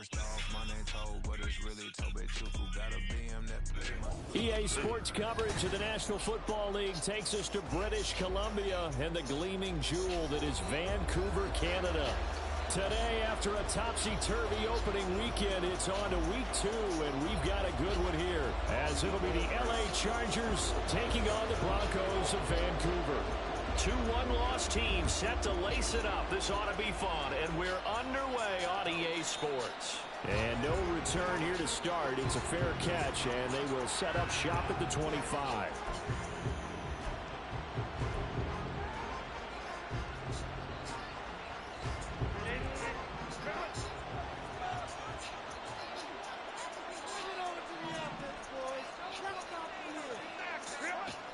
First off, my name told, but it's really Tobe Chufu. Got a BM that play my... EA Sports coverage of the National Football League takes us to British Columbia and the gleaming jewel that is Vancouver, Canada. Today, after a topsy-turvy opening weekend, it's on to week 2, and we've got a good one here, as it'll be the LA Chargers taking on the Broncos of Vancouver. 2 one-loss teams set to lace it up. This ought to be fun, and we're underway on EA Sports. And no return here to start. It's a fair catch, and they will set up shop at the 25.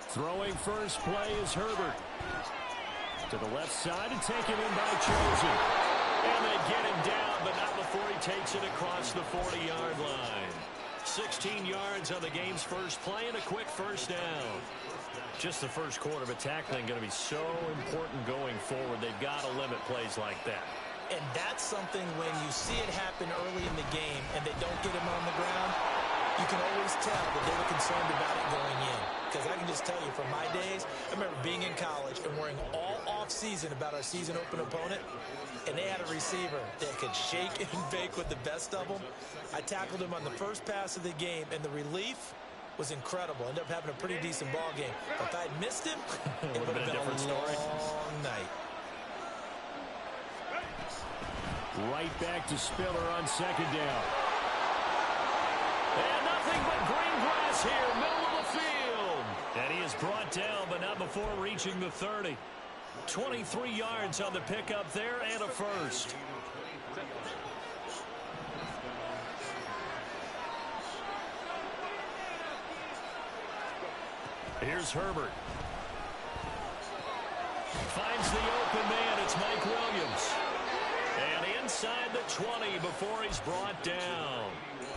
Throwing first play is Herbert. To the left side and taken in by Chosen. And they get him down, but not before he takes it across the 40-yard line. 16 yards on the game's first play and a quick first down. Just the first quarter of a tackling going to be so important going forward. They've got to limit plays like that. And that's something when you see it happen early in the game and they don't get him on the ground, you can always tell that they were concerned about it going in. Because I can just tell you from my days, I remember being in college and worrying all off-season about our season open opponent, and they had a receiver that could shake and bake with the best of them. I tackled him on the first pass of the game, and the relief was incredible. Ended up having a pretty decent ball game. But if I had missed him, it would have been a different story. Long night. Right back to Spiller on second down. And nothing but green grass here, middle of the field. And he is brought down, but not before reaching the 30. 23 yards on the pickup there and a first. Here's Herbert. Finds the open man. It's Mike Williams. And inside the 20 before he's brought down.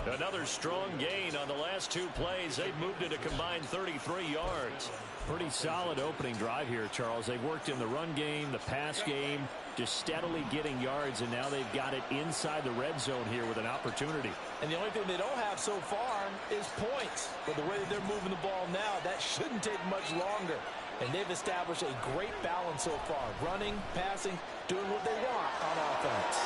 Another strong gain on the last 2 plays. They've moved it a combined 33 yards. Pretty solid opening drive here, Charles. They've worked in the run game, the pass game, just steadily getting yards, and now they've got it inside the red zone here with an opportunity. And the only thing they don't have so far is points. But the way that they're moving the ball now, that shouldn't take much longer. And they've established a great balance so far. Running, passing, doing what they want on offense.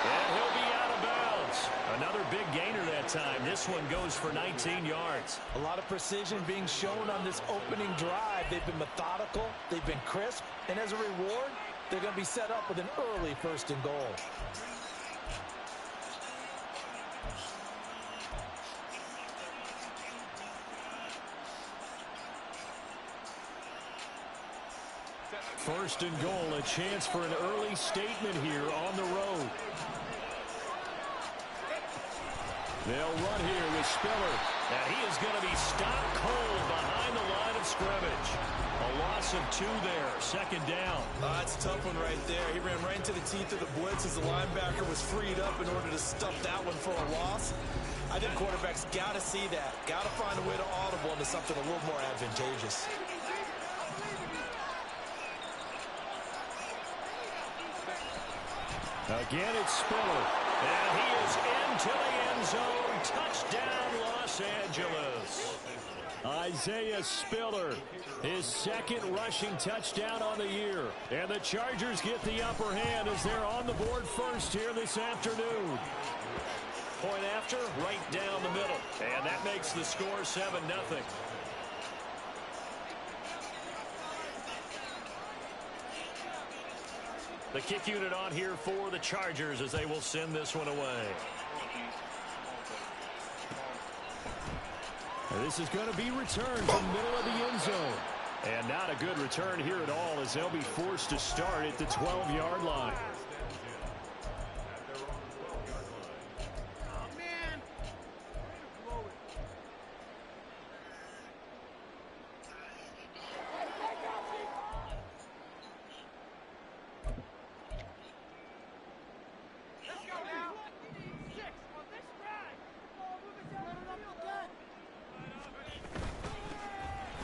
And he'll be out of bounds. Another big gainer that time. This one goes for 19 yards. A lot of precision being shown on this opening drive. They've been methodical. They've been crisp. And as a reward, they're going to be set up with an early 1st and goal. First and goal, a chance for an early statement here on the road. They'll run here with Spiller. And he is going to be stopped cold behind the line of scrimmage. A loss of 2 there, 2nd down. That's a tough one right there. He ran right into the teeth of the blitz as the linebacker was freed up in order to stuff that one for a loss. I think quarterbacks got to see that. Got to find a way to audible into something a little more advantageous. Again, it's Spiller. And he is into the end zone. Touchdown, Los Angeles. Isaiah Spiller, his 2nd rushing touchdown on the year. And the Chargers get the upper hand as they're on the board first here this afternoon. Point after, right down the middle. And that makes the score 7-0. The kick unit on here for the Chargers as they will send this one away. And this is going to be returned from the middle of the end zone. And not a good return here at all as they'll be forced to start at the 12-yard line.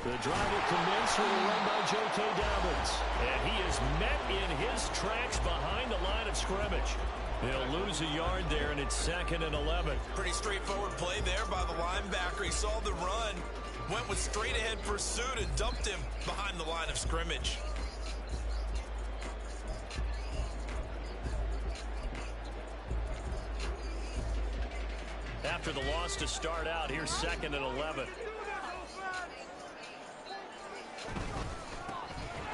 The drive will commence with a run by J.K. Dobbins. And he is met in his tracks behind the line of scrimmage. He'll lose a yard there, and it's 2nd and 11. Pretty straightforward play there by the linebacker. He saw the run, went with straight-ahead pursuit, and dumped him behind the line of scrimmage. After the loss to start out, here's 2nd and 11.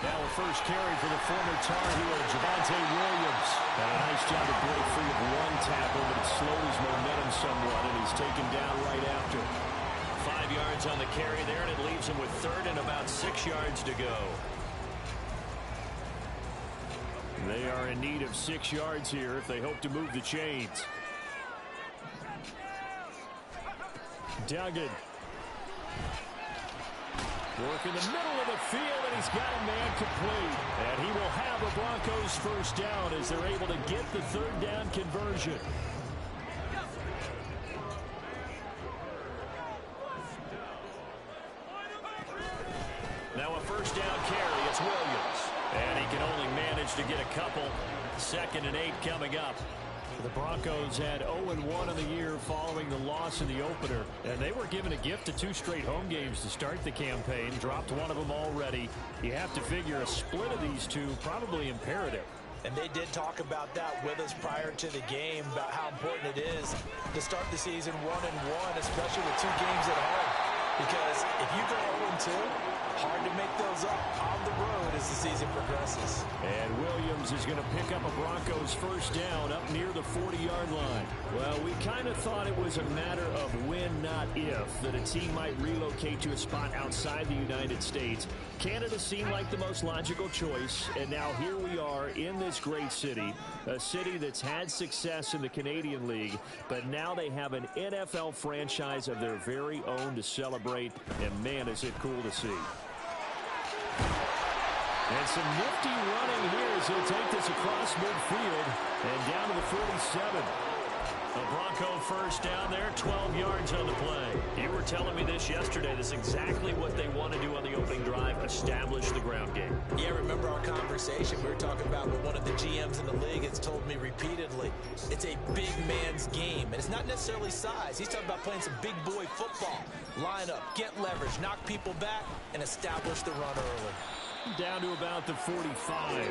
Now a first carry for the former Tar Heel, Javonte Williams. And a nice job to break free of one tackle, but it slowed his momentum somewhat, and he's taken down right after. 5 yards on the carry there, and it leaves him with 3rd and about 6 yards to go. They are in need of 6 yards here if they hope to move the chains. Duggan. Work in the middle of the field, and he's got a man complete. And he will have a Broncos first down as they're able to get the 3rd down conversion. Now a first down carry. It's Williams. And he can only manage to get a couple. 2nd and 8 coming up. The Broncos had 0-1 in the year following the loss in the opener, and they were given a gift of 2 straight home games to start the campaign. Dropped one of them already. You have to figure a split of these two probably imperative. And they did talk about that with us prior to the game, about how important it is to start the season 1-1, especially with 2 games at home. Because if you go 0-2, hard to make those up on the road as the season progresses. And Williams is going to pick up a Broncos first down up near the 40-yard line. Well, we kind of thought it was a matter of when, not if, that a team might relocate to a spot outside the United States. Canada seemed like the most logical choice, and now here we are in this great city, a city that's had success in the Canadian League, but now they have an NFL franchise of their very own to celebrate, and man, is it cool to see. And some nifty running here as he'll take this across midfield and down to the 47. A Bronco first down there, 12 yards on the play. You were telling me this yesterday. This is exactly what they want to do on the opening drive, establish the ground game. Yeah, remember our conversation we were talking about with one of the GMs in the league has told me repeatedly. It's a big man's game, and it's not necessarily size. He's talking about playing some big boy football. Line up, get leverage, knock people back, and establish the run early. Down to about the 45.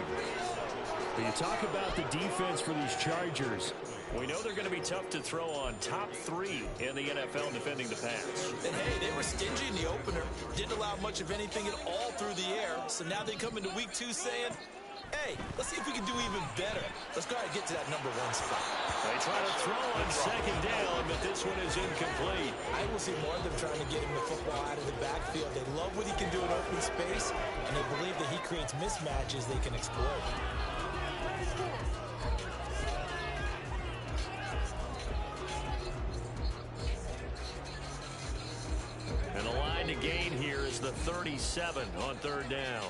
But you talk about the defense for these Chargers. We know they're going to be tough to throw on. Top 3 in the NFL defending the pass. And hey, they were stingy in the opener. Didn't allow much of anything at all through the air. So now they come into week 2 saying, hey, let's see if we can do even better. Let's go ahead and get to that number 1 spot. They try to throw on 2nd down, but this one is incomplete. I will see more of them trying to get him the football out of the backfield. They love what he can do in open space, and they believe that he creates mismatches they can exploit. And the line to gain here is the 37 on 3rd down.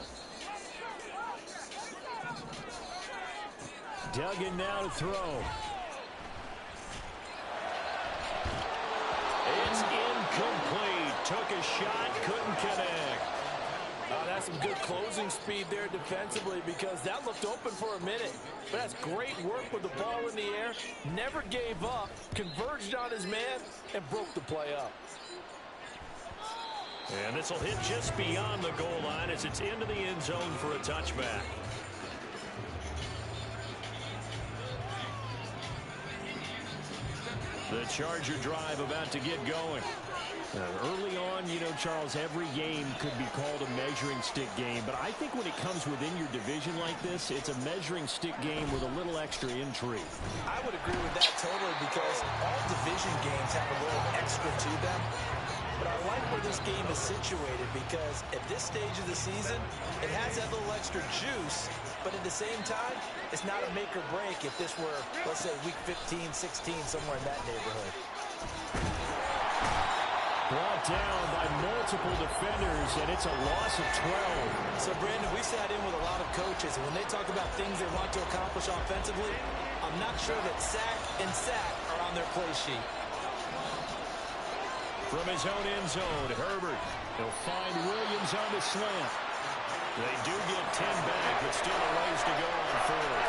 Duggan now to throw. It's incomplete. Took a shot, couldn't connect. That's some good closing speed there defensively because that looked open for a minute. But that's great work with the ball in the air. Never gave up, converged on his man, and broke the play up. And this will hit just beyond the goal line as it's into the end zone for a touchback. The Charger drive about to get going. Early on, you know, Charles, every game could be called a measuring stick game. But I think when it comes within your division like this, it's a measuring stick game with a little extra intrigue. I would agree with that totally because all division games have a little extra to them. But I like where this game is situated because at this stage of the season, it has that little extra juice. But at the same time, it's not a make or break if this were, let's say, week 15, 16, somewhere in that neighborhood. Brought down by multiple defenders, and it's a loss of 12. So, Brandon, we sat in with a lot of coaches, and when they talk about things they want to accomplish offensively, I'm not sure that sack and sack are on their play sheet. From his own end zone, Herbert. He'll find Williams on the slant. They do get 10 back, but still a ways to go on 4th.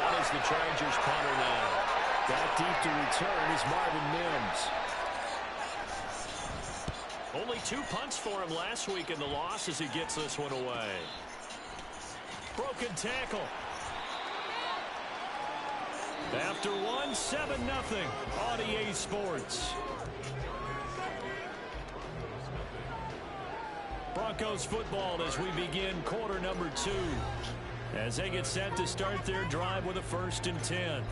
On his the Chargers punter now. Back deep to return is Marvin Mims. Only 2 punts for him last week in the loss as he gets this one away. Broken tackle. After one, 7-0 on EA Sports. Broncos football as we begin quarter number 2. As they get set to start their drive with a 1st and 10.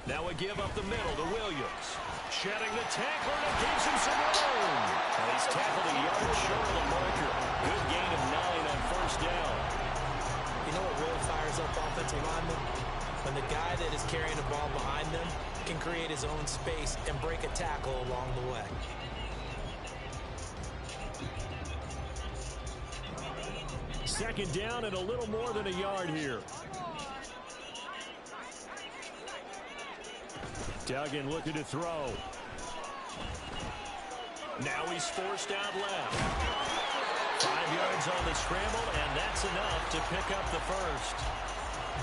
Now a give up the middle to Williams. Shedding the tackler, and it gives him some room. And he's tackled a yard short of the marker. Good gain of 9 on 1st down. You know what really fires up offensive linemen? When the guy that is carrying the ball behind them can create his own space and break a tackle along the way. Second down and a little more than a yard here. Duggan looking to throw. Now he's forced out left. 5 yards on the scramble, and that's enough to pick up the 1st.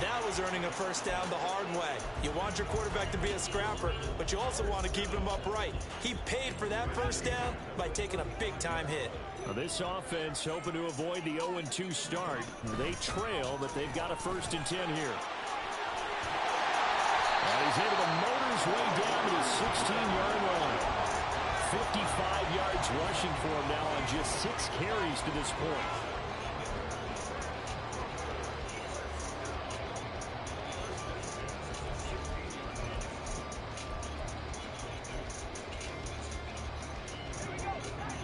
That was earning a 1st down the hard way. You want your quarterback to be a scrapper, but you also want to keep him upright. He paid for that 1st down by taking a big-time hit. Now this offense hoping to avoid the 0-2 start. They trail, but they've got a 1st and 10 here. And he's able to motor his way down to the 16-yard line. 55 yards rushing for him now on just 6 carries to this point.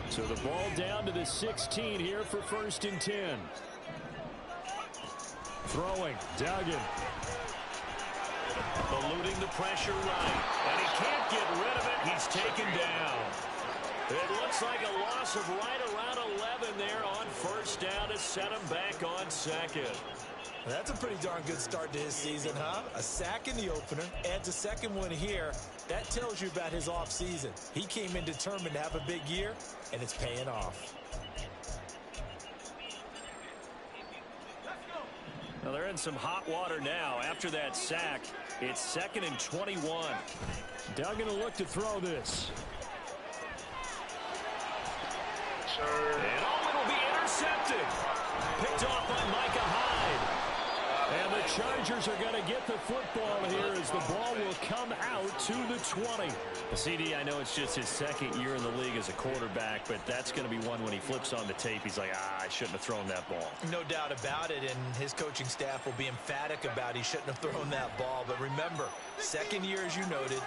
So the ball down to the 16 here for 1st and 10. Throwing, Duggan. Eluding the pressure right. And he can't get rid of it. He's taken down. It looks like a loss of right around 11 there on 1st down to set him back on 2nd. That's a pretty darn good start to his season, huh? A sack in the opener, adds a 2nd one here. That tells you about his offseason. He came in determined to have a big year, and it's paying off. Well, they're in some hot water now. After that sack, it's 2nd and 21. Duggan will look to throw this. And it'll be intercepted. Picked off by Micah Hyde. And the Chargers are going to get the football here as the ball will come out to the 20. CD, I know it's just his 2nd year in the league as a quarterback, but that's going to be one when he flips on the tape. He's like, I shouldn't have thrown that ball. No doubt about it, and his coaching staff will be emphatic about he shouldn't have thrown that ball. But remember, 2nd year, as you noted,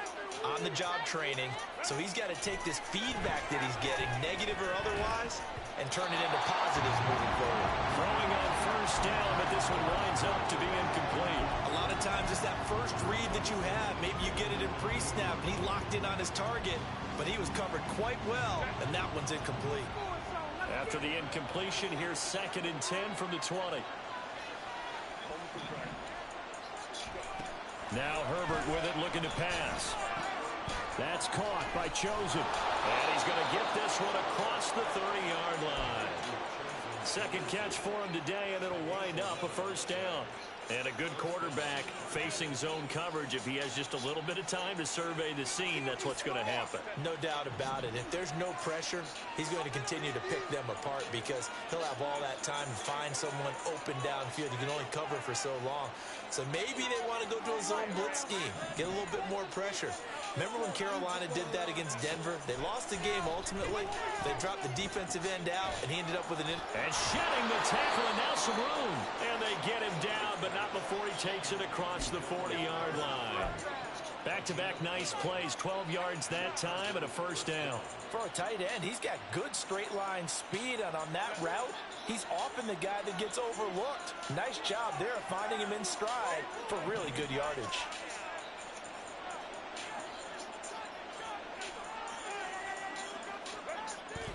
on-the-job training. So he's got to take this feedback that he's getting, negative or otherwise, and turn it into positives moving forward. Throwing on 1st down, but this one winds up to be incomplete. A lot of times it's that first read that you have. Maybe you get it in pre-snap, and he locked in on his target, but he was covered quite well, and that one's incomplete. After the incompletion, here's 2nd and 10 from the 20. Now Herbert with it, looking to pass. That's caught by Chosen. And he's going to get this one across the 30-yard line. 2nd catch for him today, and it'll wind up a 1st down. And a good quarterback facing zone coverage. If he has just a little bit of time to survey the scene, that's what's going to happen. No doubt about it. If there's no pressure, he's going to continue to pick them apart because he'll have all that time to find someone open downfield. He can only cover for so long. So maybe they want to go to a zone blitz scheme, get a little bit more pressure. Remember when Carolina did that against Denver? They lost the game ultimately. They dropped the defensive end out, and he ended up with an... And shedding the tackle, and now some room. And they get him down, but not before he takes it across the 40-yard line. Back-to-back nice plays, 12 yards that time, and a 1st down. For a tight end, he's got good straight-line speed, and on that route, he's often the guy that gets overlooked. Nice job there of finding him in stride for really good yardage.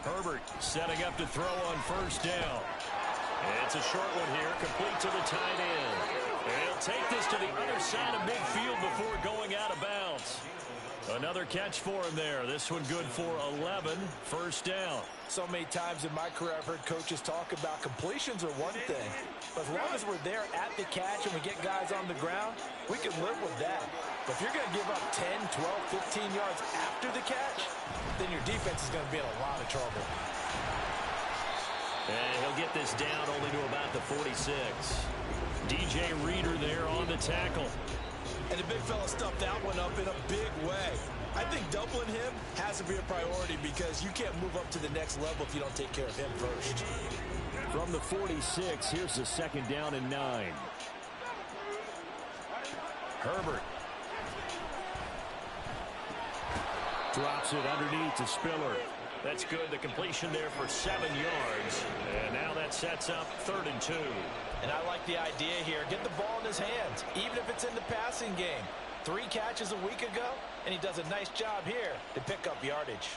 Herbert setting up to throw on 1st down. It's a short one here, complete to the tight end. And he'll take this to the other side of midfield before going out of bounds. Another catch for him there. This one good for 11. First down. So many times in my career I've heard coaches talk about completions are one thing. But as long as we're there at the catch and we get guys on the ground, we can live with that. But if you're going to give up 10, 12, 15 yards after the catch, then your defense is going to be in a lot of trouble. And he'll get this down only to about the 46. DJ Reader there on the tackle. And the big fella stuffed that one up in a big way. I think doubling him has to be a priority because you can't move up to the next level if you don't take care of him first. From the 46, here's the second down and 9. Herbert. Drops it underneath to Spiller. That's good. The completion there for 7 yards. And now that sets up 3rd and 2. And I like the idea here. Get the ball in his hands, even if it's in the passing game. 3 catches a week ago, and he does a nice job here to pick up yardage.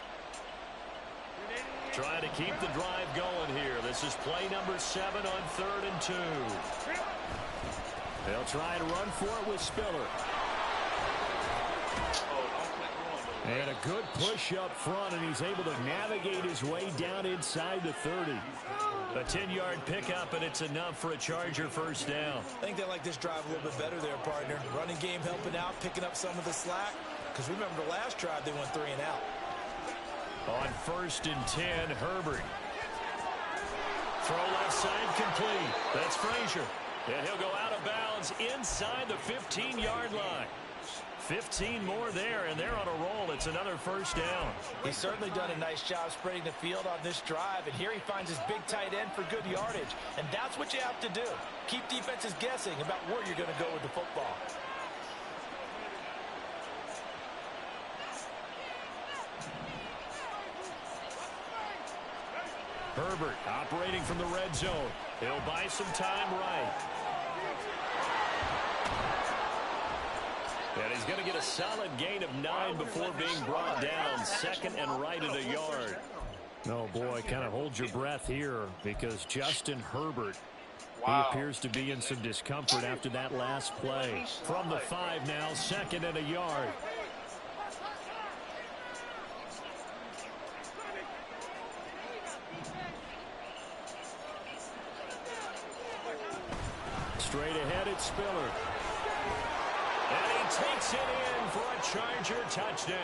Trying to keep the drive going here. This is play number 7 on 3rd and 2. They'll try and run for it with Spiller. And a good push up front, and he's able to navigate his way down inside the 30. A 10-yard pickup, and it's enough for a Charger first down. I think they like this drive a little bit better there, partner. Running game helping out, picking up some of the slack. Because remember the last drive, they went 3 and out. On 1st and 10, Herbert. Throw left side complete. That's Frazier. And he'll go out of bounds inside the 15-yard line. 15 more there, and they're on a roll. It's another first down. He's certainly done a nice job spreading the field on this drive, and here he finds his big tight end for good yardage. And that's what you have to do. Keep defenses guessing about where you're going to go with the football. Herbert operating from the red zone. He'll buy some time right. And he's going to get a solid gain of 9 before being brought down. 2nd and right at a yard. Oh, boy, kind of hold your breath here because Justin Herbert, he appears to be in some discomfort after that last play. From the 5 now, 2nd and a yard. Straight ahead, it's Spiller. And he takes it in for a Charger touchdown.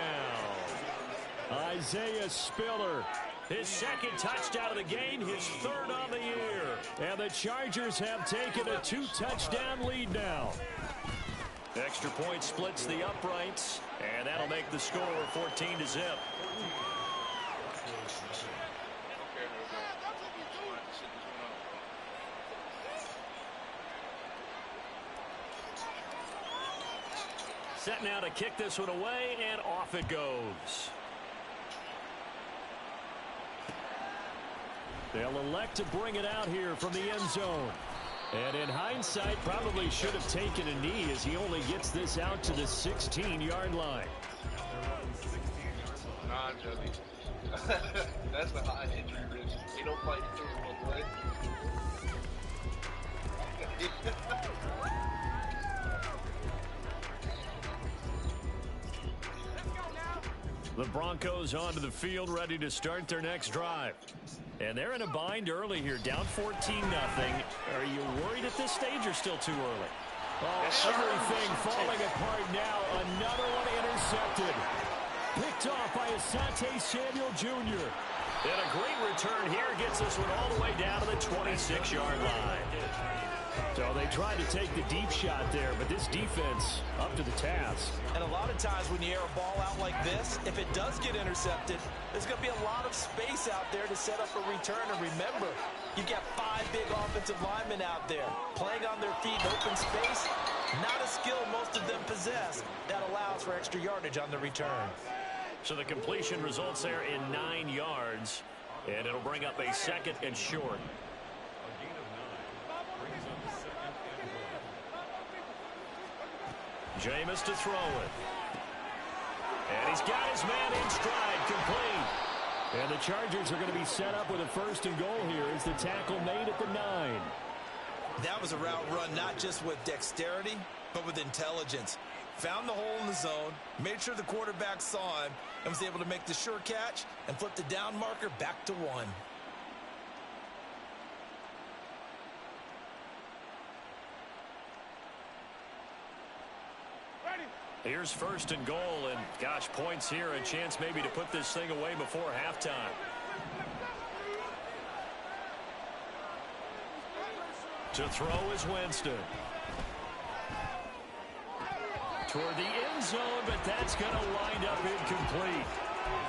Isaiah Spiller, his 2nd touchdown of the game, his 3rd on the year. And the Chargers have taken a 2-touchdown lead now. Extra point splits the uprights, and that'll make the score 14-0. Set now to kick this one away, and off it goes. They'll elect to bring it out here from the end zone. And in hindsight, probably should have taken a knee as he only gets this out to the 16-yard line. Nah, Joey. That's a high injury risk. They don't fight through one way. The Broncos onto the field, ready to start their next drive. And they're in a bind early here, down 14-0. Are you worried at this stage or still too early? Oh, everything falling apart now. Another one intercepted. Picked off by Asante Samuel Jr. And a great return here gets this one all the way down to the 26-yard line. So they tried to take the deep shot there, but this defense up to the task. And a lot of times when you air a ball out like this, if it does get intercepted, there's going to be a lot of space out there to set up a return. And remember, you've got 5 big offensive linemen out there playing on their feet in open space. Not a skill most of them possess that allows for extra yardage on the return. So the completion results there in 9 yards, and it'll bring up a 2nd and short. Jameis to throw it. And he's got his man in stride, complete. And the Chargers are going to be set up with a 1st and goal here as the tackle made at the 9. That was a route run not just with dexterity, but with intelligence. found the hole in the zone, made sure the quarterback saw him, and was able to make the sure catch and flip the down marker back to 1. Here's 1st and goal, and gosh, points here, a chance maybe to put this thing away before halftime. To throw is Winston. Toward the end zone, but that's going to wind up incomplete.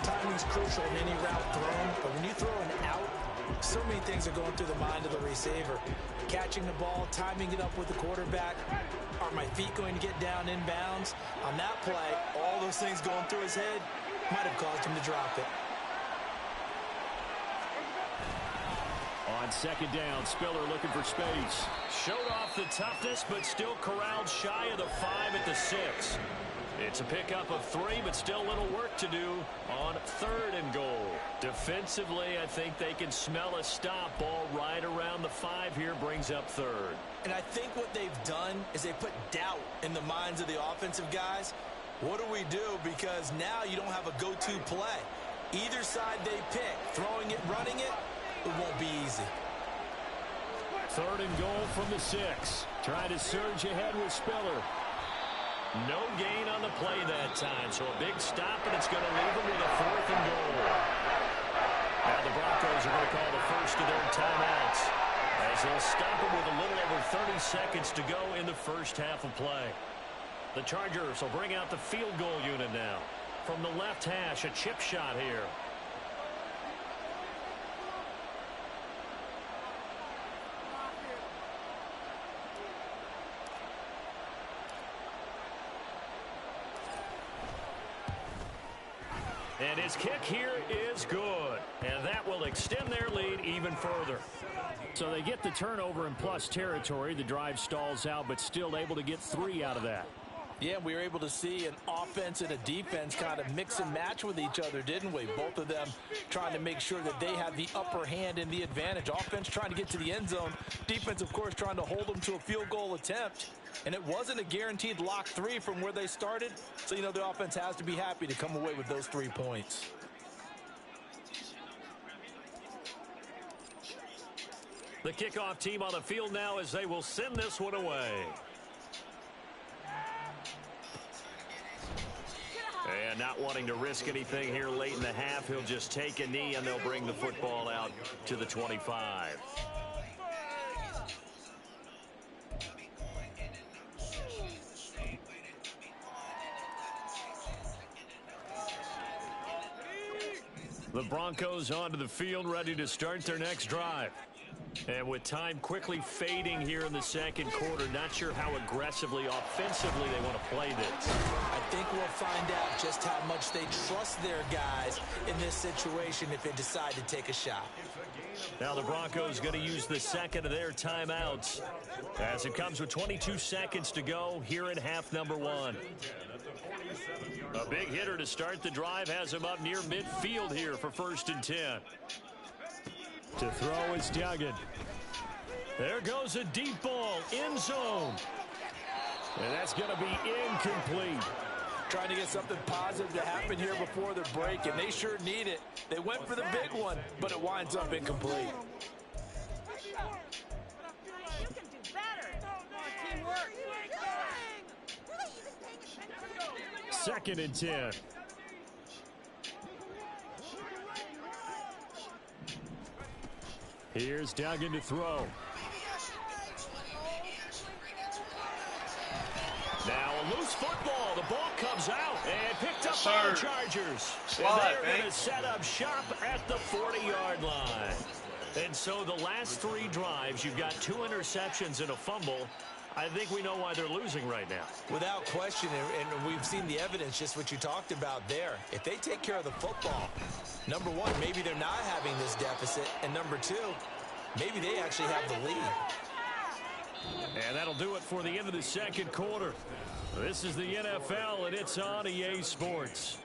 Timing's crucial in any route thrown, but when you throw an out, so many things are going through the mind of the receiver. Catching the ball, timing it up with the quarterback. Are my feet going to get down inbounds? On that play, all those things going through his head might have caused him to drop it. On 2nd down, Spiller looking for space. Showed off the toughness, but still corralled shy of the 5 at the 6. It's a pickup of 3, but still a little work to do on 3rd and goal. Defensively, I think they can smell a stop. Ball right around the 5 here, brings up 3rd. And I think what they've done is they put doubt in the minds of the offensive guys. What do we do? Because now you don't have a go-to play. Either side they pick, throwing it, running it, it won't be easy. 3rd and goal from the 6. Trying to surge ahead with Spiller. No gain on the play that time, so a big stop, and it's going to leave them with a 4th and goal. Now the Broncos are going to call the first of their timeouts, as they'll stop them with a little over 30 seconds to go in the first half of play. The Chargers will bring out the field goal unit now. From the left hash, a chip shot here. And his kick here is good. And that will extend their lead even further. So they get the turnover in plus territory. The drive stalls out, but still able to get 3 out of that. Yeah, we were able to see an offense and a defense kind of mix and match with each other, didn't we? Both of them trying to make sure that they have the upper hand and the advantage. Offense trying to get to the end zone. Defense, of course, trying to hold them to a field goal attempt. And it wasn't a guaranteed lock 3 from where they started. So, you know, the offense has to be happy to come away with those 3 points. The kickoff team on the field now as they will send this one away. And not wanting to risk anything here late in the half, he'll just take a knee and they'll bring the football out to the 25. The Broncos onto the field, ready to start their next drive. And with time quickly fading here in the second quarter, not sure how aggressively, offensively they want to play this. I think we'll find out just how much they trust their guys in this situation if they decide to take a shot. Now the Broncos going to use the second of their timeouts as it comes with 22 seconds to go here in half number 1. A big hitter to start the drive has him up near midfield here for 1st and 10. To throw is Duggan. There goes a deep ball, end zone. And that's going to be incomplete. Trying to get something positive to happen here before the break, and they sure need it. They went for the big one, but it winds up incomplete. 2nd and 10. Here's Duggan to throw. Now a loose football. The ball comes out and picked up by the Chargers. And they're going to set up shop at the 40-yard line. And so the last 3 drives, you've got 2 interceptions and a fumble. I think we know why they're losing right now. Without question, and we've seen the evidence, just what you talked about there. If they take care of the football, number 1, maybe they're not having this deficit. And number 2, maybe they actually have the lead. And that'll do it for the end of the second quarter. This is the NFL, and it's on EA Sports.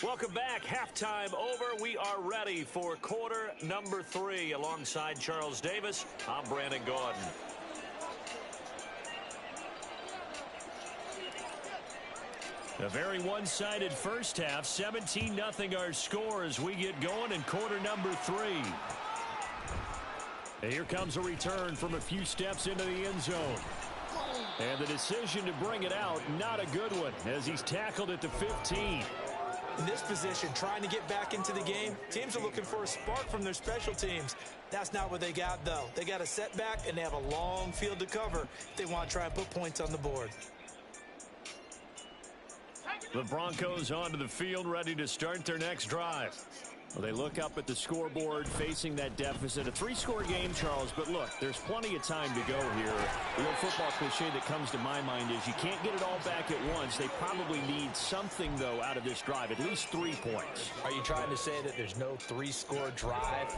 Welcome back. Halftime over. We are ready for quarter number 3. Alongside Charles Davis, I'm Brandon Gordon. A very one-sided first half. 17-0 our score as we get going in quarter number 3. And here comes a return from a few steps into the end zone. And the decision to bring it out, not a good one, as he's tackled at the 15. In this position, trying to get back into the game, teams are looking for a spark from their special teams. That's not what they got, though. They got a setback, and they have a long field to cover if they want to try and put points on the board. The Broncos onto the field, ready to start their next drive. Well, they look up at the scoreboard, facing that deficit. A 3-score game, Charles, but look, there's plenty of time to go here. The old football cliche that comes to my mind is you can't get it all back at once. They probably need something, though, out of this drive, at least 3 points. Are you trying to say that there's no 3-score drive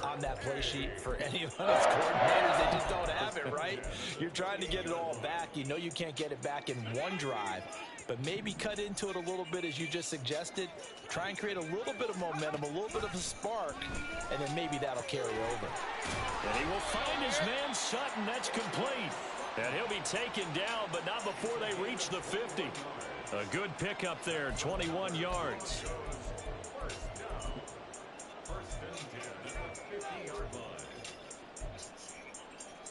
on that play sheet for any of those coordinators? They just don't have it, right? You're trying to get it all back. You know you can't get it back in one drive. But maybe cut into it a little bit, as you just suggested. Try and create a little bit of momentum, a little bit of a spark, and then maybe that'll carry over. And he will find his man Sutton. That's complete. And he'll be taken down, but not before they reach the 50. A good pickup there, 21 yards.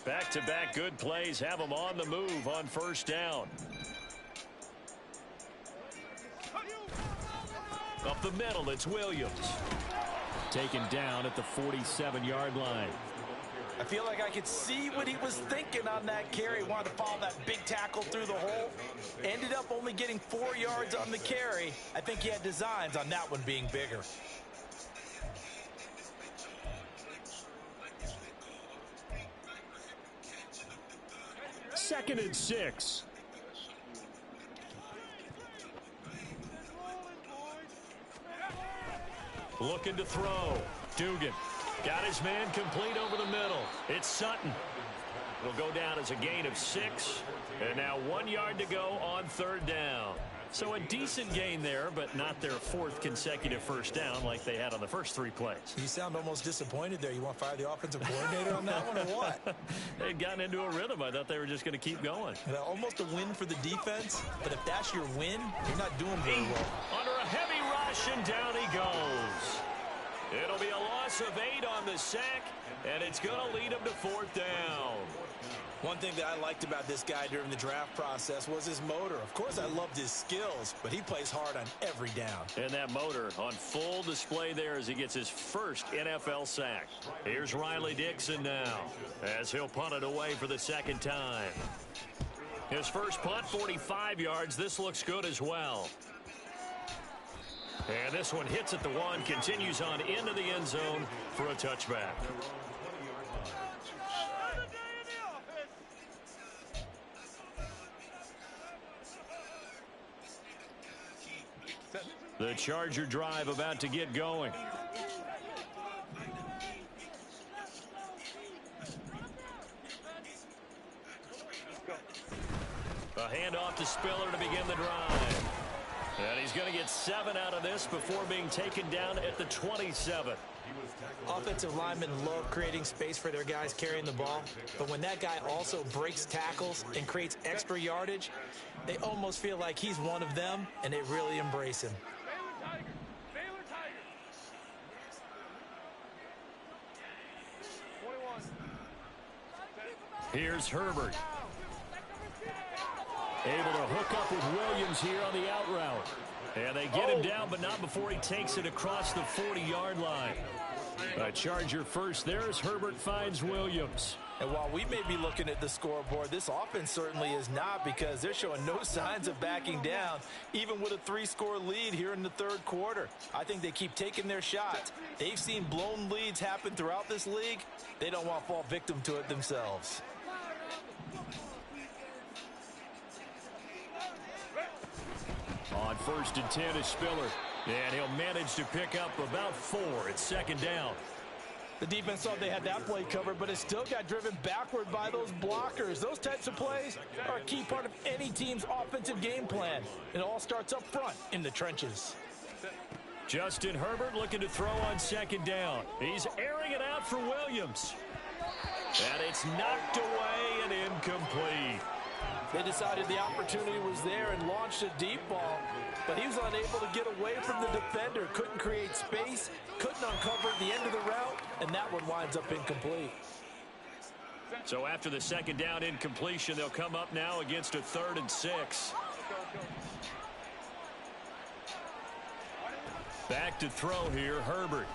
Back-to-back good plays have them on the move on first down. Up the middle, it's Williams. Taken down at the 47-yard line. I feel like I could see what he was thinking on that carry. Wanted to follow that big tackle through the hole. Ended up only getting 4 yards on the carry. I think he had designs on that one being bigger. Second and 6. Looking to throw. Dugan got his man complete over the middle. It's Sutton. It'll go down as a gain of 6. And now 1 yard to go on third down. So a decent gain there, but not their 4th consecutive first down like they had on the first 3 plays. You sound almost disappointed there. You want to fire the offensive coordinator on that one or what? They'd gotten into a rhythm. I thought they were just going to keep going. Almost a win for the defense, but if that's your win, you're not doing very well. Under a heavy rush, and down he goes. It'll be a loss of 8 on the sack, and it's going to lead him to 4th down. One thing that I liked about this guy during the draft process was his motor. Of course, I loved his skills, but he plays hard on every down. And that motor on full display there as he gets his first NFL sack. Here's Riley Dixon now as he'll punt it away for the 2nd time. His first punt, 45 yards. This looks good as well. And this one hits at the 1, continues on into the end zone for a touchback. The Charger drive about to get going. A handoff to Spiller to begin the drive. And he's going to get 7 out of this before being taken down at the 27. Offensive linemen love creating space for their guys carrying the ball, but when that guy also breaks tackles and creates extra yardage, they almost feel like he's one of them, and they really embrace him. Here's Herbert. Able to hook up with Williams here on the out route. And they get him down, but not before he takes it across the 40-yard line. A Charger first there as Herbert finds Williams. And while we may be looking at the scoreboard, this offense certainly is not, because they're showing no signs of backing down, even with a 3-score lead here in the 3rd quarter. I think they keep taking their shots. They've seen blown leads happen throughout this league. They don't want to fall victim to it themselves. On 1st and 10 is Spiller. And he'll manage to pick up about 4. It's 2nd down. The defense thought they had that play covered, but it still got driven backward by those blockers. Those types of plays are a key part of any team's offensive game plan. It all starts up front in the trenches. Justin Herbert looking to throw on second down. He's airing it out for Williams. And it's knocked away and incomplete. They decided the opportunity was there and launched a deep ball, but he was unable to get away from the defender. Couldn't create space, couldn't uncover at the end of the route, and that one winds up incomplete. So after the second down incompletion, they'll come up now against a 3rd and 6. Back to throw here, Herbert.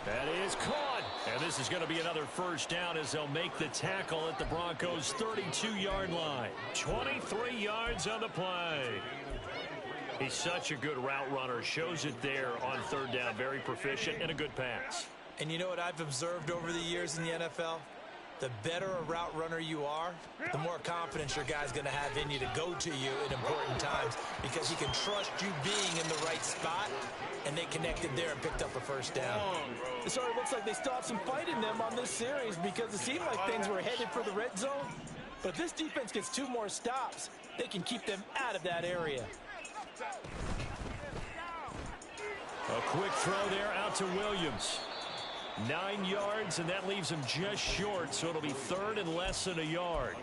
That is caught. And this is going to be another first down as they'll make the tackle at the Broncos' 32-yard line. 23 yards on the play. He's such a good route runner. Shows it there on 3rd down. Very proficient and a good pass. And you know what I've observed over the years in the NFL? The better a route runner you are, the more confidence your guy's going to have in you to go to you at important times because he can trust you being in the right spot, and they connected there and picked up a first down. It sort of looks like they still have some fight in them on this series because it seemed like things were headed for the red zone. But if this defense gets 2 more stops, they can keep them out of that area. A quick throw there out to Williams. 9 yards, and that leaves him just short, so it'll be 3rd and less than a yard.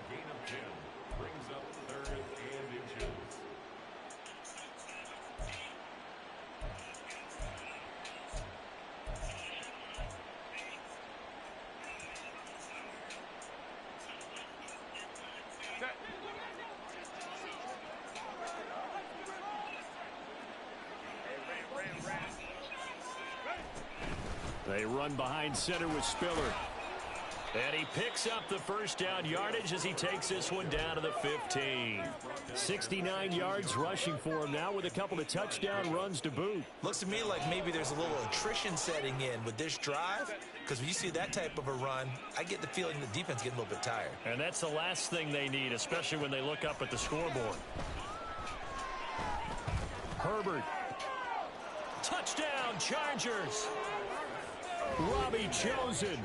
They run behind center with Spiller. And he picks up the first down yardage as he takes this one down to the 15. 69 yards rushing for him now with a couple of touchdown runs to boot. Looks to me like maybe there's a little attrition setting in with this drive, because when you see that type of a run, I get the feeling the defense getting a little bit tired. And that's the last thing they need, especially when they look up at the scoreboard. Herbert. Touchdown, Chargers. Robbie Chosen,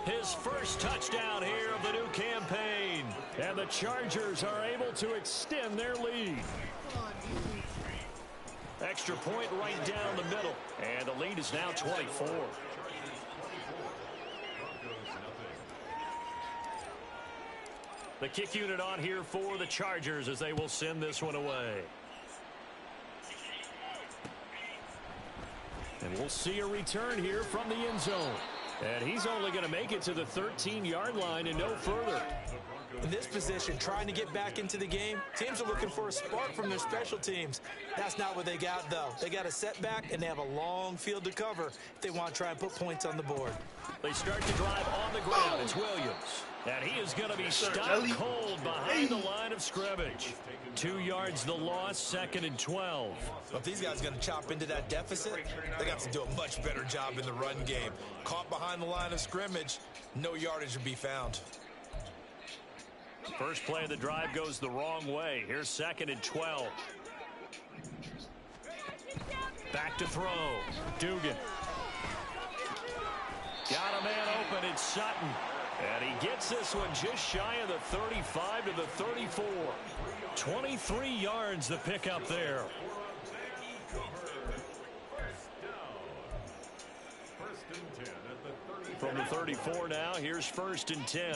his first touchdown here of the new campaign. And the Chargers are able to extend their lead. Extra point right down the middle. And the lead is now 24. The kick unit on here for the Chargers as they will send this one away. And we'll see a return here from the end zone. And he's only going to make it to the 13-yard line and no further. In this position, trying to get back into the game, teams are looking for a spark from their special teams. That's not what they got, though. They got a setback, and they have a long field to cover if they want to try and put points on the board. They start to drive on the ground. It's Williams. And he is going to be stopped cold behind the line of scrimmage. 2 yards the loss, 2nd and 12. Well, if these guys are going to chop into that deficit, they got to do a much better job in the run game. Caught behind the line of scrimmage, no yardage to be found. First play of the drive goes the wrong way. Here's 2nd and 12. Back to throw. Dugan. Got a man open. It's Sutton. And he gets this one just shy of the 35 to the 34. 23 yards the pickup there. From the 34 now, here's 1st and 10.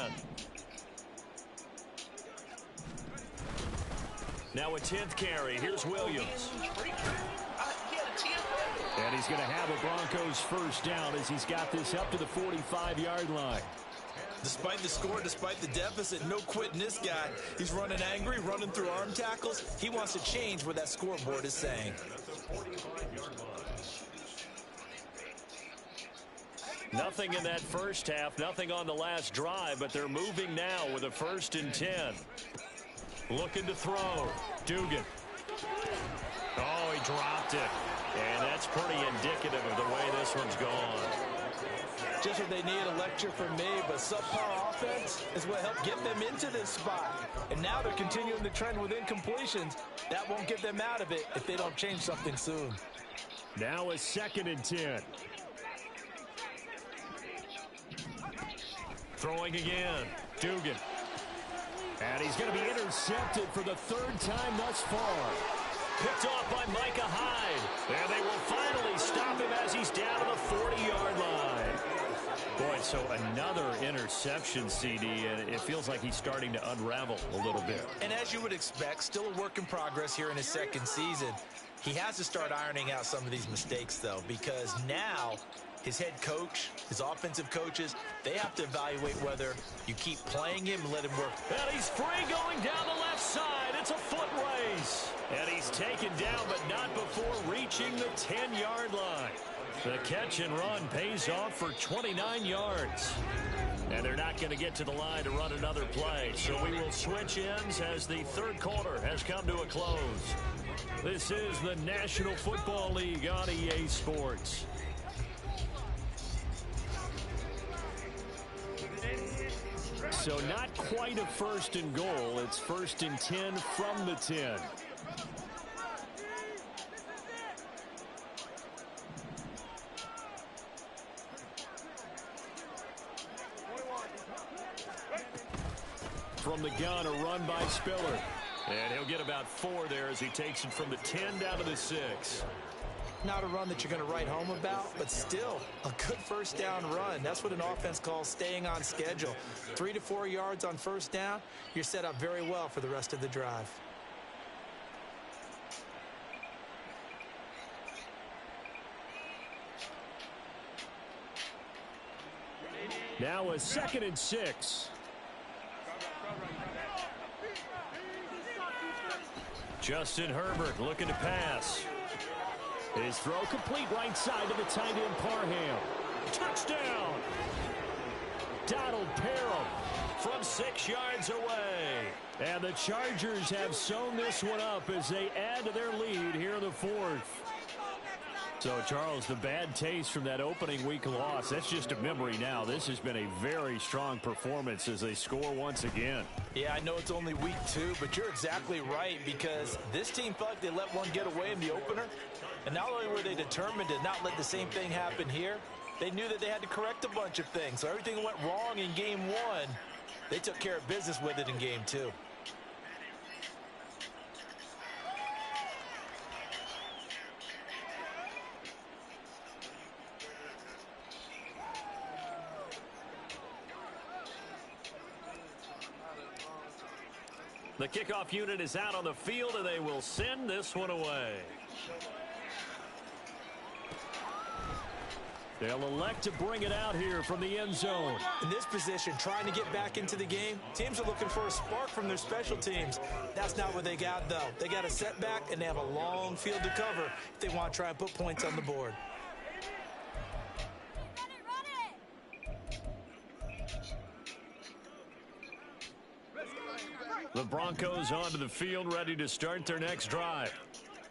Now a 10th carry. Here's Williams. And he's going to have a Broncos first down as he's got this up to the 45-yard line. Despite the score, despite the deficit, no quitting this guy. He's running angry, running through arm tackles. He wants to change what that scoreboard is saying. Nothing in that first half, nothing on the last drive, but they're moving now with a 1st and 10. Looking to throw. Dugan. Oh, he dropped it. And that's pretty indicative of the way this one's gone. Just what they need, a lecture from me, but subpar offense is what helped get them into this spot. And now they're continuing the trend with incompletions. That won't get them out of it if they don't change something soon. Now a 2nd and 10. Throwing again. Dugan. And he's going to be intercepted for the 3rd time thus far. picked off by Micah Hyde. And they will finally stop him as he's down to the 40-yard line. Boy, so another interception, CD, and it feels like he's starting to unravel a little bit. And as you would expect, still a work in progress here in his second season. He has to start ironing out some of these mistakes, though, because now his head coach, his offensive coaches, they have to evaluate whether you keep playing him and let him work. And he's free going down the left side. It's a foot race. And he's taken down, but not before reaching the 10-yard line. The catch and run pays off for 29 yards. And they're not going to get to the line to run another play. So we will switch ends as the third quarter has come to a close. This is the National Football League on EA Sports. So not quite a first and goal. It's first and 10 from the 10. From the gun, a run by Spiller. And he'll get about 4 there as he takes it from the 10 down to the 6. Not a run that you're going to write home about, but still a good first down run. That's what an offense calls staying on schedule. 3 to 4 yards on first down, you're set up very well for the rest of the drive. Now a 2nd and 6. Justin Herbert looking to pass. His throw complete right side to the tight end Parham. Touchdown! Donald Parham from 6 yards away. And the Chargers have sewn this one up as they add to their lead here in the 4th. So, Charles, the bad taste from that opening week loss, that's just a memory now. This has been a very strong performance as they score once again. Yeah, I know it's only week 2, but you're exactly right because this team felt like they let one get away in the opener. And not only were they determined to not let the same thing happen here, they knew that they had to correct a bunch of things. So everything that went wrong in game 1, they took care of business with it in game 2. The kickoff unit is out on the field, and they will send this one away. They'll elect to bring it out here from the end zone. In this position, trying to get back into the game, teams are looking for a spark from their special teams. That's not what they got, though. They got a setback, and they have a long field to cover if they want to try and put points on the board. The Broncos onto the field, ready to start their next drive.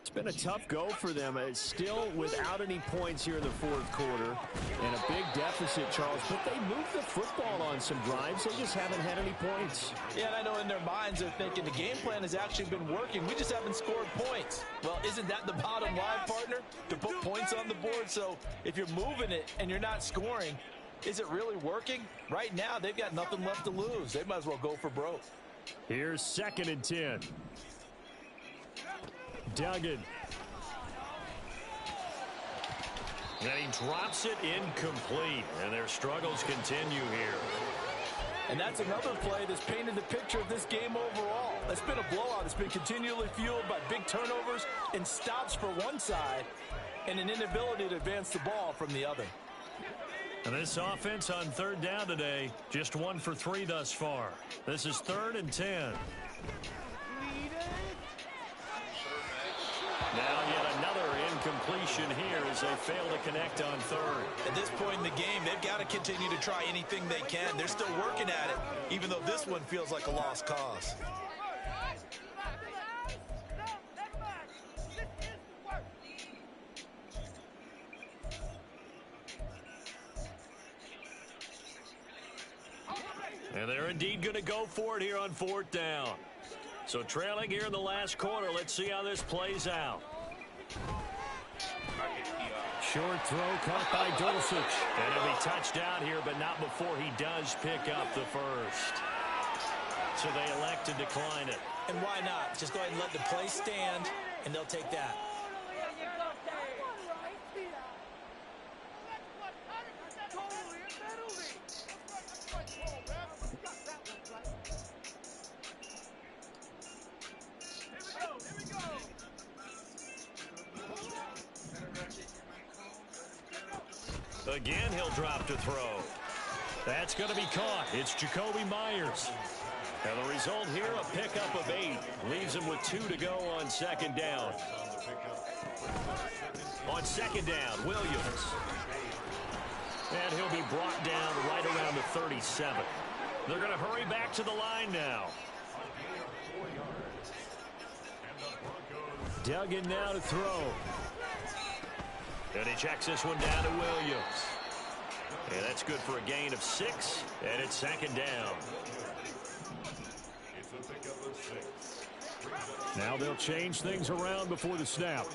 It's been a tough go for them. It's still without any points here in the 4th quarter and a big deficit, Charles. But they moved the football on some drives. They just haven't had any points. Yeah, and I know in their minds they're thinking the game plan has actually been working. We just haven't scored points. Well, isn't that the bottom line, partner? To put points on the board. So if you're moving it and you're not scoring, is it really working? Right now, they've got nothing left to lose. They might as well go for broke. Here's 2nd and 10. Duggan. And he drops it incomplete. And their struggles continue here. And that's another play that's painted the picture of this game overall. It's been a blowout. It's been continually fueled by big turnovers and stops for one side and an inability to advance the ball from the other. And this offense on 3rd down today, just 1 for 3 thus far. This is 3rd and 10. Now yet another incompletion here as they fail to connect on 3rd. At this point in the game, they've got to continue to try anything they can. They're still working at it, even though this one feels like a lost cause. And they're indeed going to go for it here on 4th down. So trailing here in the last quarter. Let's see how this plays out. Short throw caught by Dulcich. And he'll be touched down here, but not before he does pick up the first. So they elect to decline it. And why not? Just go ahead and let the play stand, and they'll take that. Again, he'll drop to throw. That's going to be caught. It's Jacoby Myers. And the result here, a pickup of 8. Leaves him with 2 to go on second down. On second down, Williams. And he'll be brought down right around the 37. They're going to hurry back to the line now. Duggan now to throw. And he checks this one down to Williams. And that's good for a gain of 6. And it's second down. Now they'll change things around before the snap.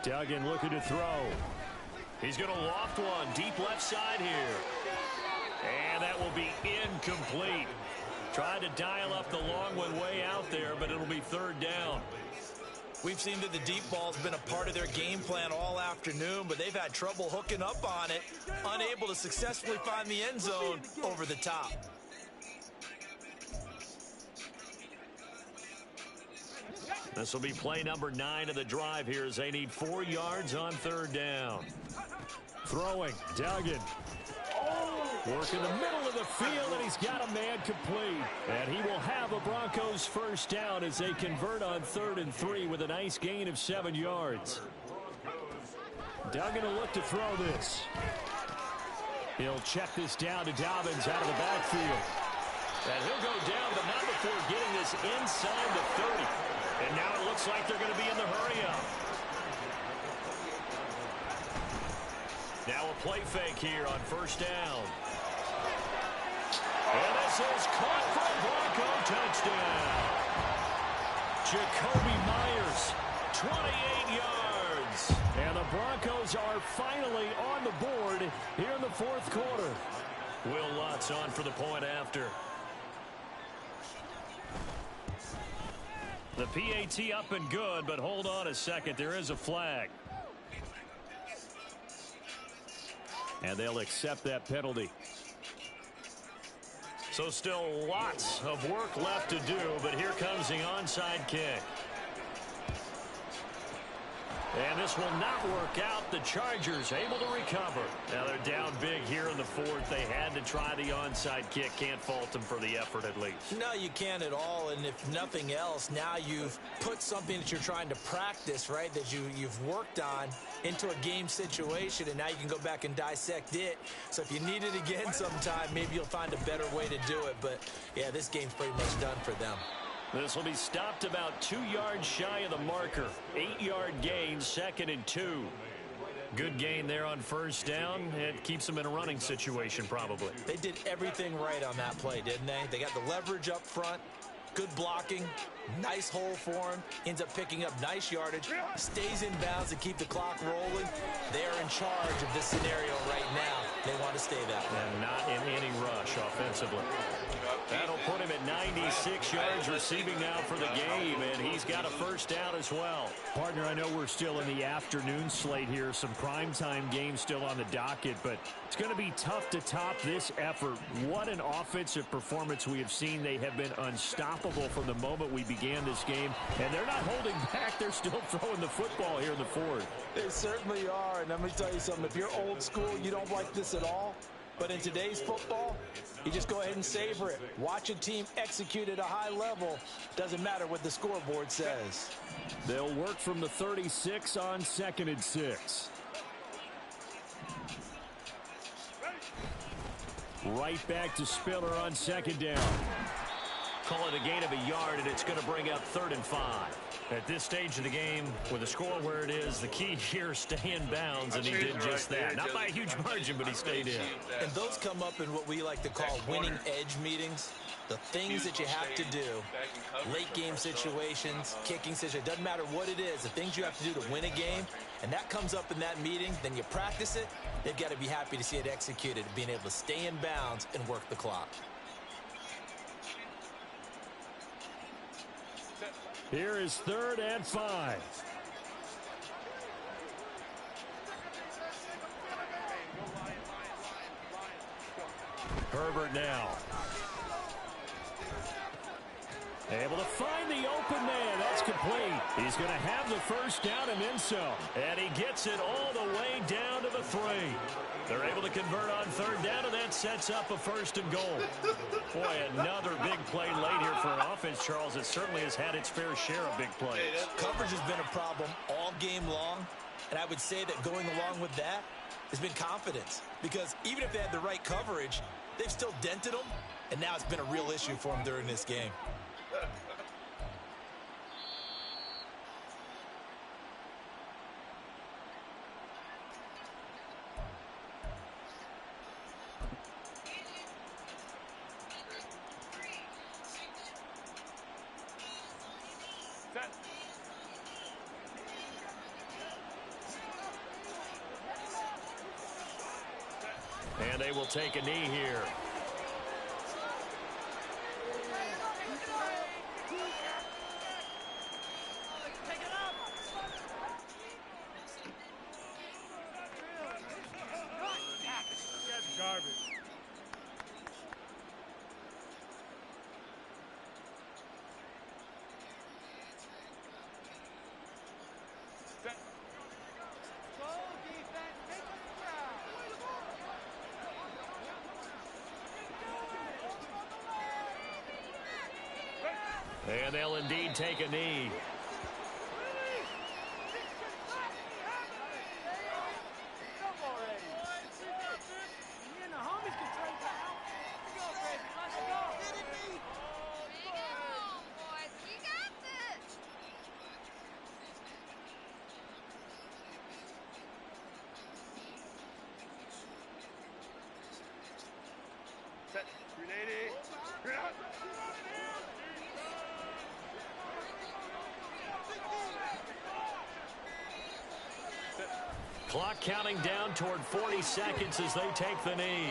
Duggan looking to throw. He's going to loft one deep left side here. And that will be incomplete. Tried to dial up the long one way out there, but it'll be third down. We've seen that the deep ball's been a part of their game plan all afternoon, but they've had trouble hooking up on it, unable to successfully find the end zone over the top. This will be play number 9 of the drive here as they need 4 yards on third down. Throwing, Duggan. Work in the middle of the field, and he's got a man complete. And he will have a Broncos first down as they convert on 3rd and 3 with a nice gain of 7 yards. Duggan will look to throw this. He'll check this down to Dobbins out of the backfield. And he'll go down, but not before getting this inside the 30. And now it looks like they're going to be in the hurry-up. Now a play fake here on first down. And this is caught for a Bronco touchdown. Jacoby Myers, 28 yards. And the Broncos are finally on the board here in the 4th quarter. Will Lutz on for the point after. The PAT up and good, but hold on a second. There is a flag. And they'll accept that penalty. So still lots of work left to do, but here comes the onside kick. And this will not work out. The Chargers able to recover. Now they're down big here in the 4th. They had to try the onside kick. Can't fault them for the effort at least. No, you can't at all. And if nothing else, now you've put something that you're trying to practice, right, that you've worked on into a game situation, and now you can go back and dissect it. So if you need it again sometime, maybe you'll find a better way to do it. But, yeah, this game's pretty much done for them. This will be stopped about 2 yards shy of the marker. 8-yard gain, 2nd and 2. Good gain there on first down. It keeps them in a running situation probably. They did everything right on that play, didn't they? They got the leverage up front, good blocking, nice hole for him, ends up picking up nice yardage, stays in bounds to keep the clock rolling. They are in charge of this scenario right now. They want to stay that way. And not in any rush offensively. That'll put him at 96 yards receiving now for the game, and he's got a first down as well. Partner, I know we're still in the afternoon slate here, some primetime games still on the docket, but it's going to be tough to top this effort. What an offensive performance we have seen. They have been unstoppable from the moment we began this game, and they're not holding back. They're still throwing the football here in the 4th. They certainly are, and let me tell you something. If you're old school, you don't like this at all. But in today's football, you just go ahead and savor it. Watch a team execute at a high level. Doesn't matter what the scoreboard says. They'll work from the 36 on 2nd and 6. Right back to Spiller on 2nd down. Call it a gain of a yard, and it's going to bring up 3rd and 5. At this stage of the game, with the score where it is, the key here is stay in bounds, and he did just that. Not by a huge margin, but he stayed in. And those come up in what we like to call winning edge meetings. The things that you have to do, late game situations, kicking situations, doesn't matter what it is, the things you have to do to win a game, and that comes up in that meeting, then you practice it, they've got to be happy to see it executed, being able to stay in bounds and work the clock. Here is 3rd and 5. Herbert now. Able to find the open man. That's complete. He's going to have the first down and then some. And he gets it all the way down to the 3. They're able to convert on 3rd down, and that sets up a 1st and goal. Boy, another big play late here for an offense, Charles. It certainly has had its fair share of big plays. Coverage has been a problem all game long, and I would say that going along with that has been confidence. Because even if they had the right coverage, they've still dented them, and now it's been a real issue for them during this game. And they will take a knee here. And they'll indeed take a knee. Clock counting down toward 40 seconds as they take the knee.